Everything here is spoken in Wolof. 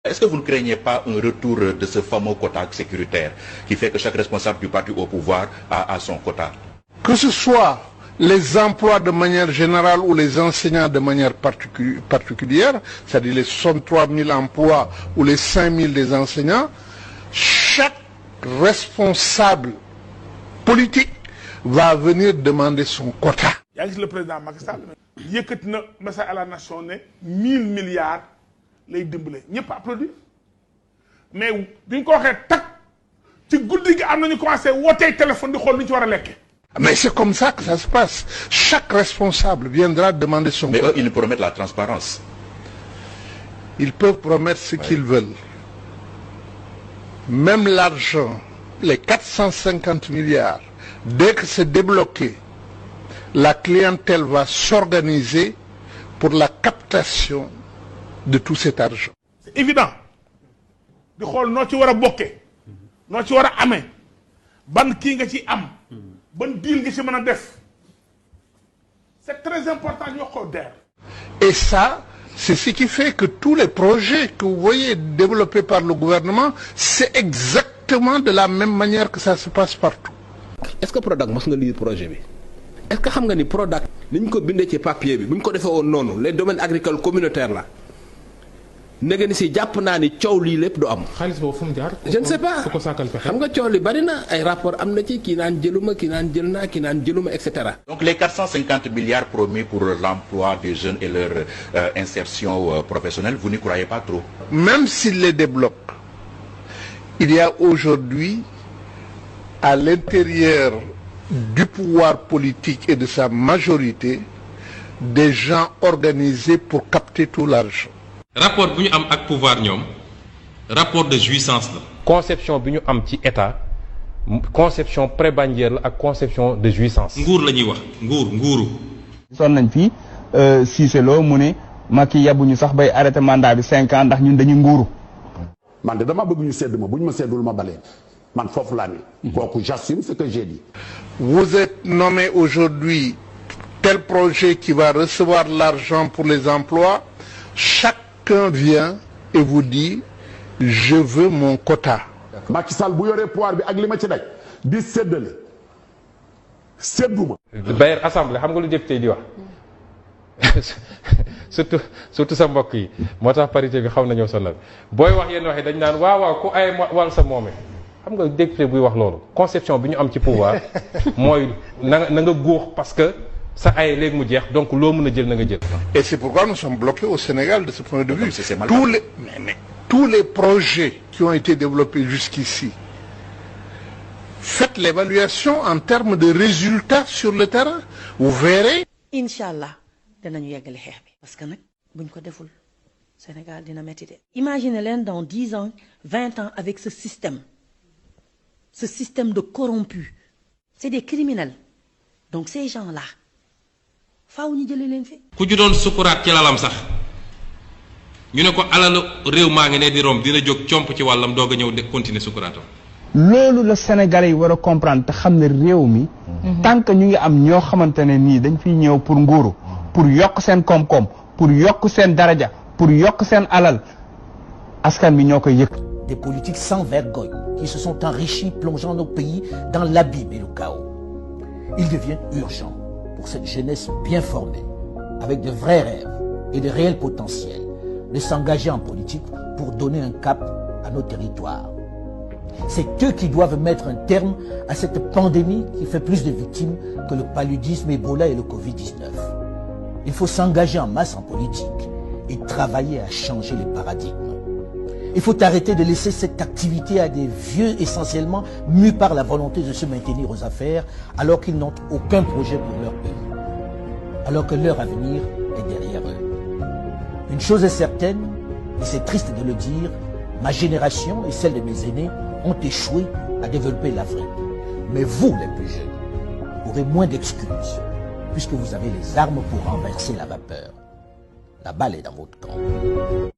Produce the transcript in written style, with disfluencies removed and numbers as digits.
Est-ce que vous ne craignez pas un retour de ce fameux quota sécuritaire qui fait que chaque responsable du parti au pouvoir a son quota? Que ce soit les emplois de manière générale ou les enseignants de manière particulière, c'est-à-dire les 63 000 emplois ou les 5 000 des enseignants, chaque responsable politique va venir demander son quota. yaa ngi gis le président Macky Sall yëkkati na message à la nation ne 1000 milliards lay dimbale ñëpp applaudir mais bi ñu ko waxee tak ci guddi gi am nañu commencé wootee téléphone di xool lu ñu ci war a lekkee. Mais c'est comme ça que ça se passe. Chaque responsable viendra demander son quota. Mais eux, ils nous promettent la transparence. Ils peuvent promettre ce qu'ils veulent. Même l'argent, les 450 milliards, dès que c'est débloqué, la clientèle va s'organiser pour la captation de tout cet argent. C'est évident. di xool noo ci war a bokkee noo ci war a amee ban kii nga ci am ban deal nga ci mën a def c'est très important ñu ko DER. Et ça, c'est ce qui fait que tous les projets que vous voyez développés par le gouvernement, c'est exactement de la même manière que ça se passe partout. Est-ce que Prodac mos nga lire projet bi est-ce que xam nga ni Prodac ni ñu ko bindee ci papier bi bu ñu ko defee woon noonu les domaines agricoles communautaires la nege ni si jàpp naa ni coow lii lépp du am. xaalis boobu fu mu jaar. je ne sais pas fu ko sàkkal pexe. xam nga coow li bari na ay rapport am na ci kii naan jëluma kii naan jël naa kii naan jëluma et cetera. Donc les 450 milliards promis pour l'emploi des jeunes et leur insertion professionnelle, vous n'y croyez pas trop? Même s'il les débloque, il y a aujourd'hui à l'intérieur du pouvoir politique et de sa majorité des gens organisés pour capter tout l'argent. Rapport bu ñu am ak pouvoir ñoom rapport de jouissance la. conception bi ñu am ci état conception prébandière la ak conception de jouissance. nguur la ñuy wax nguuru. son nañ fi Cissé Lo mu ne Macky yabuñu sax bay arrêté mandat bi 5 ans ndax ñun dañuy nguuru. man de dama bëgg ñu sedd ma bu ñu ma seddul ma baleen man foofu laa ne. kooku j'assume ce que j'ai dit. Vous êtes nommé aujourd'hui tel projet qui va recevoir l'argent pour les emplois. Chacun vient et vous dit je veux mon quota. Macky Sall bu yoree pouvoir bi ak li ma ci daj di séddale sédduma. D'ailleurs assemblée xam nga lu député di wax surtout sa mbokk yi moo tax parité bi xaw nañoo sonal booy wax yenn wax yi dañ naan waaw ku ay wal sa moome xam nga député buy wax loolu conception bi ñu am ci pouvoir mooy na nga góox parce que ça ay léegi mu jeex donc loo mën a jël na nga jël. Et c'est pourquoi nous sommes bloqués au Sénégal de ce point de vue. C'est mal Tous les projets qui ont été développés jusqu'ici, faites l'évaluation en termes de résultats sur le terrain. Vous verrez. Inch'Allah danañu yeggale xeex bi parce que nag buñ ko deful Sénégal dina metti de. Imaginez leen dans 10 ans 20 ans avec ce système de corrompus, c'est des criminels donc ces gens-là faaw ñu jëlee leen fi. ku ju doon sukuraat ci lalam sax ñu ne ko alalu réew maa ngi ne di rom dina jóg comp ci wàllam doog a ñëw de continuer sukuraatam. loolu la Sénégalais yi war a comprendre te xam ne réew mi. tant que ñu ngi am ñoo xamante ne nii dañ fiy ñëw pour nguuru. pour yokk seen koom-koom pour yokk seen daraja pour yokk seen alal askan bi ñoo koy yëg. Des politiques sans vergogne qui se sont enrichis plongeant nos pays dans l'abîme et le chaos. Il devient urgent pour cette jeunesse bien formée, avec de vrais rêves et de réels potentiels, de s'engager en politique pour donner un cap à nos territoires. C'est eux qui doivent mettre un terme à cette pandémie qui fait plus de victimes que le paludisme, Ebola et le Covid-19. Il faut s'engager en masse en politique et travailler à changer les paradigmes. Il faut arrêter de laisser cette activité à des vieux essentiellement mus par la volonté de se maintenir aux affaires alors qu'ils n'ont aucun projet pour leur pays, alors que leur avenir est derrière eux. Une chose est certaine, et c'est triste de le dire, ma génération et celle de mes aînés ont échoué à développer l'Afrique. Mais vous, les plus jeunes, aurez moins d'excuses puisque vous avez les armes pour renverser la vapeur. La balle est dans votre camp.